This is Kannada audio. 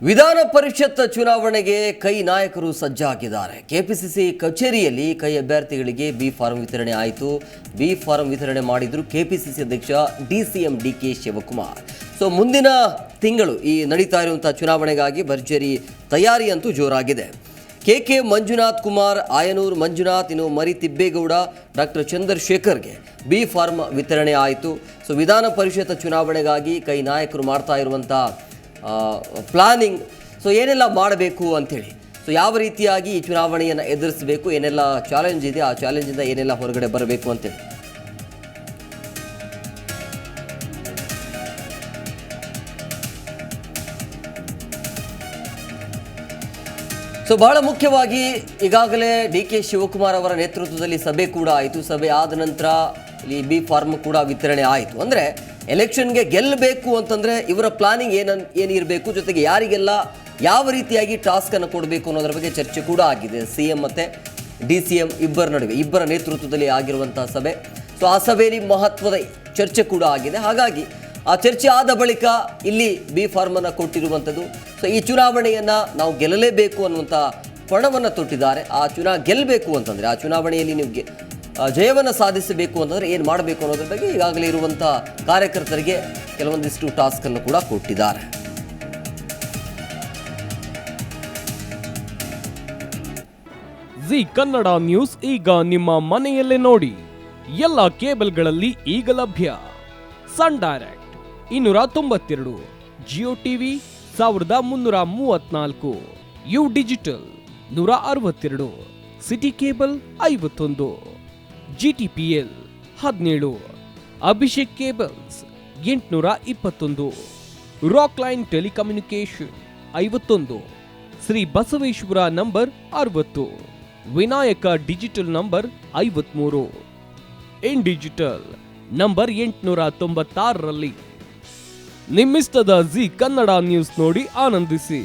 ವಿಧಾನ ಪರಿಷತ್ ಚುನಾವಣೆಗೆ ಕೈ ನಾಯಕರು ಸಜ್ಜಾಗಿದ್ದಾರೆ. ಕೆಪಿಸಿಸಿ ಕಚೇರಿಯಲ್ಲಿ ಕೈ ಅಭ್ಯರ್ಥಿಗಳಿಗೆ ಬಿ ಫಾರಂ ವಿತರಣೆ ಆಯಿತು. ಬಿ ಫಾರಂ ವಿತರಣೆ ಮಾಡಿದ್ರು ಕೆಪಿಸಿಸಿ ಅಧ್ಯಕ್ಷ ಡಿಸಿಎಂ ಡಿಕೆ ಶಿವಕುಮಾರ್. ಮುಂದಿನ ತಿಂಗಳು ಈ ನಡೀತಾ ಇರುವಂತಹ ಚುನಾವಣೆಗಾಗಿ ಭರ್ಜರಿ ತಯಾರಿ ಅಂತೂ ಜೋರಾಗಿದೆ. ಕೆಕೆ ಮಂಜುನಾಥ್ ಕುಮಾರ್, ಆಯನೂರು ಮಂಜುನಾಥ್, ಇನ್ನು ಮರಿ ತಿಬ್ಬೇಗೌಡ, ಡಾಕ್ಟರ್ ಚಂದ್ರಶೇಖರ್ಗೆ ಬಿ ಫಾರ್ಮ್ ವಿತರಣೆ ಆಯಿತು. ವಿಧಾನ ಪರಿಷತ್ ಚುನಾವಣೆಗಾಗಿ ಕೈ ನಾಯಕರು ಮಾಡ್ತಾ ಇರುವಂಥ ಪ್ಲಾನಿಂಗ್, ಏನೆಲ್ಲ ಮಾಡಬೇಕು ಅಂಥೇಳಿ, ಯಾವ ರೀತಿಯಾಗಿ ಈ ಚುನಾವಣೆಯನ್ನು ಎದುರಿಸಬೇಕು, ಏನೆಲ್ಲ ಚಾಲೆಂಜ್ ಇದೆ, ಆ ಚಾಲೆಂಜಿಂದ ಏನೆಲ್ಲ ಹೊರಗಡೆ ಬರಬೇಕು ಅಂತೇಳಿ. ಬಹಳ ಮುಖ್ಯವಾಗಿ ಈಗಾಗಲೇ ಡಿ ಕೆ ಶಿವಕುಮಾರ್ ಅವರ ನೇತೃತ್ವದಲ್ಲಿ ಸಭೆ ಕೂಡ ಆಯಿತು. ಸಭೆ ಆದ ನಂತರ ಇಲ್ಲಿ ಬಿ ಫಾರ್ಮ್ ಕೂಡ ವಿತರಣೆ ಆಯಿತು. ಅಂದರೆ ಎಲೆಕ್ಷನ್ಗೆ ಗೆಲ್ಲಬೇಕು ಅಂತಂದರೆ ಇವರ ಪ್ಲಾನಿಂಗ್ ಏನಿರಬೇಕು, ಜೊತೆಗೆ ಯಾರಿಗೆಲ್ಲ ಯಾವ ರೀತಿಯಾಗಿ ಟಾಸ್ಕನ್ನು ಕೊಡಬೇಕು ಅನ್ನೋದ್ರ ಬಗ್ಗೆ ಚರ್ಚೆ ಕೂಡ ಆಗಿದೆ. CM ಮತ್ತು DCM ಇಬ್ಬರ ನೇತೃತ್ವದಲ್ಲಿ ಆಗಿರುವಂಥ ಸಭೆ. ಆ ಸಭೆಯಲ್ಲಿ ಮಹತ್ವದ ಚರ್ಚೆ ಕೂಡ ಆಗಿದೆ. ಹಾಗಾಗಿ ಆ ಚರ್ಚೆ ಆದ ಬಳಿಕ ಇಲ್ಲಿ ಬಿ ಫಾರ್ಮನ್ನು ಕೊಟ್ಟಿರುವಂಥದ್ದು. ಈ ಚುನಾವಣೆಯನ್ನು ನಾವು ಗೆಲ್ಲಲೇಬೇಕು ಅನ್ನುವಂಥ ಪಣವನ್ನು ತೊಟ್ಟಿದ್ದಾರೆ. ಗೆಲ್ಲಬೇಕು ಅಂತಂದರೆ, ಆ ಚುನಾವಣೆಯಲ್ಲಿ ನೀವು ಜಯವನ್ನು ಸಾಧಿಸಬೇಕು ಅಂತಂದರೆ ಏನು ಮಾಡಬೇಕು ಅನ್ನೋದ್ರ ಬಗ್ಗೆ ಈಗಾಗಲೇ ಇರುವಂಥ ಕಾರ್ಯಕರ್ತರಿಗೆ ಕೆಲವೊಂದಿಷ್ಟು ಟಾಸ್ಕನ್ನು ಕೂಡ ಕೊಟ್ಟಿದ್ದಾರೆ. ಜಿ ಕನ್ನಡ ನ್ಯೂಸ್ ಈಗ ನಿಮ್ಮ ಮನೆಯಲ್ಲೇ ನೋಡಿ. ಎಲ್ಲ ಕೇಬಲ್ಗಳಲ್ಲಿ ಈಗ ಲಭ್ಯ. Sun Direct 292, Jio TV 1334, U digital 162, city cable 51, GTPL 17, Abhishek cables 821, rock line telecommunication 51, Shri Basaveshwara number 60, Vinayaka digital number 53, in digital number 896ರಲ್ಲಿ. ನಿಮ್ಮಿಸ್ತದ ಜಿ ಕನ್ನಡ ನ್ಯೂಸ್ ನೋಡಿ ಆನಂದಿಸಿ.